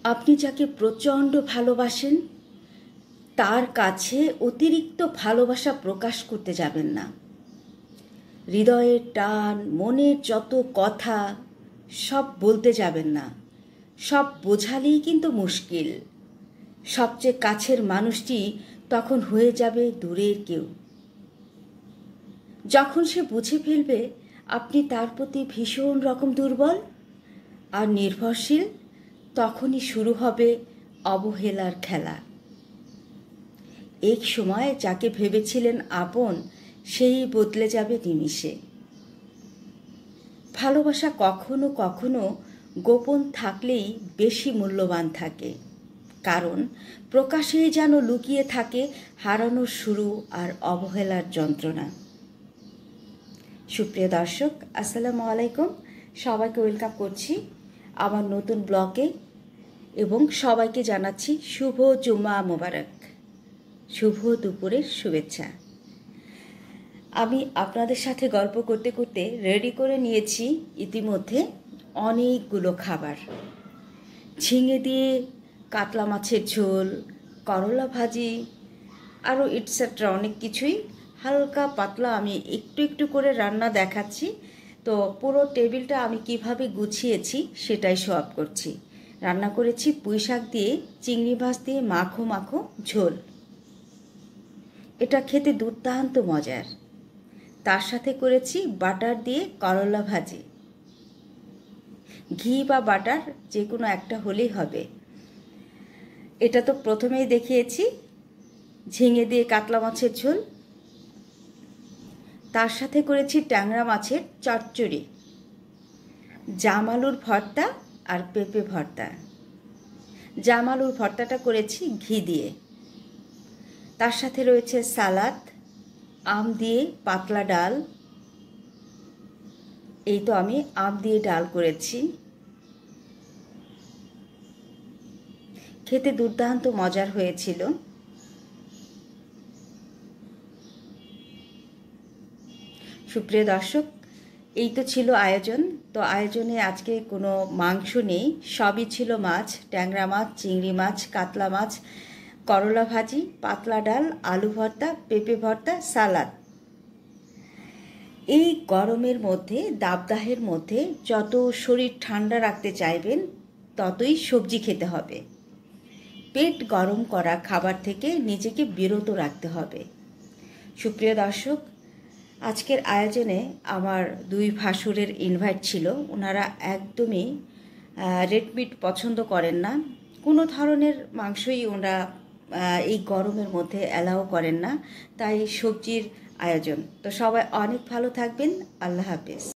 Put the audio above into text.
আপনি যাকে প্রচণ্ড ভালোবাসেন তার কাছে অতিরিক্ত ভালোবাসা প্রকাশ করতে যাবেন না। হৃদয়ের টান, মনের যত কথা সব বলতে যাবেন না। সব বোঝালেই কিন্তু মুশকিল। সবচেয়ে কাছের মানুষটি তখন হয়ে যাবে দূরের কেউ। যখন সে বুঝে ফেলবে আপনি তার প্রতি ভীষণ রকম দুর্বল আর নির্ভরশীল, তখনই শুরু হবে অবহেলার খেলা। এক সময় যাকে ভেবেছিলেন আপন, সেই বদলে যাবে নিমিষে। ভালোবাসা কখনো কখনো গোপন থাকলেই বেশি মূল্যবান থাকে, কারণ প্রকাশেই যেন লুকিয়ে থাকে হারানোর শুরু আর অবহেলার যন্ত্রণা। সুপ্রিয় দর্শক, আসসালামু আলাইকুম। সবাইকে ওয়েলকাম করছি আমার নতুন ব্লগে এবং সবাইকে জানাচ্ছি শুভ জুমা মোবারক, শুভ দুপুরের শুভেচ্ছা। আমি আপনাদের সাথে গল্প করতে করতে রেডি করে নিয়েছি ইতিমধ্যে অনেকগুলো খাবার। ঝিঙে দিয়ে কাতলা মাছের ঝোল, করলা ভাজি, আরও ইটসেট্রা অনেক কিছুই হালকা পাতলা আমি একটু একটু করে রান্না দেখাচ্ছি। তো পুরো টেবিলটা আমি কিভাবে গুছিয়েছি সেটাই শো আপ করছি। রান্না করেছি পুঁই শাক দিয়ে চিংড়ি মাছ দিয়ে মাখো মাখো ঝোল। এটা খেতে দুর্দান্ত মজার। তার সাথে করেছি বাটার দিয়ে করলা ভাজি। ঘি বা বাটার যে কোনো একটা হলেই হবে। এটা তো প্রথমেই দেখিয়েছি, ঝিঙে দিয়ে কাতলা মাছের ঝোল। তার সাথে করেছি ট্যাংরা মাছের চচ্চড়ি, জাম আলুর ভর্তা আর পেঁপে ভর্তা। জাম আলুর ভর্তাটা করেছি ঘি দিয়ে। তার সাথে রয়েছে সালাদ, আম দিয়ে পাতলা ডাল। এই তো আমি আম দিয়ে ডাল করেছি। খেতে দুর্দান্ত মজার হয়েছিল। সুপ্রিয় দর্শক, এই তো ছিল আয়োজন। তো আয়োজনে আজকে কোনো মাংস নেই, সবই ছিল মাছ, ট্যাংরা মাছ, চিংড়ি মাছ, কাতলা মাছ, করলা ভাজি, পাতলা ডাল, আলু ভর্তা, পেঁপে ভর্তা, সালাদ। এই গরমের মধ্যে, দাবদাহের মধ্যে যত শরীর ঠান্ডা রাখতে চাইবেন ততই সবজি খেতে হবে। পেট গরম করা খাবার থেকে নিজেকে বিরত রাখতে হবে। সুপ্রিয় দর্শক, আজকের আয়োজনে আমার দুই ভাসুরের ইনভাইট ছিল। ওনারা একদমই রেড মিট পছন্দ করেন না, কোনো ধরনের মাংসই ওনারা এই গরমের মধ্যে অ্যালাউ করেন না, তাই সবজির আয়োজন। তো সবাই অনেক ভালো থাকবেন। আল্লাহ হাফেজ।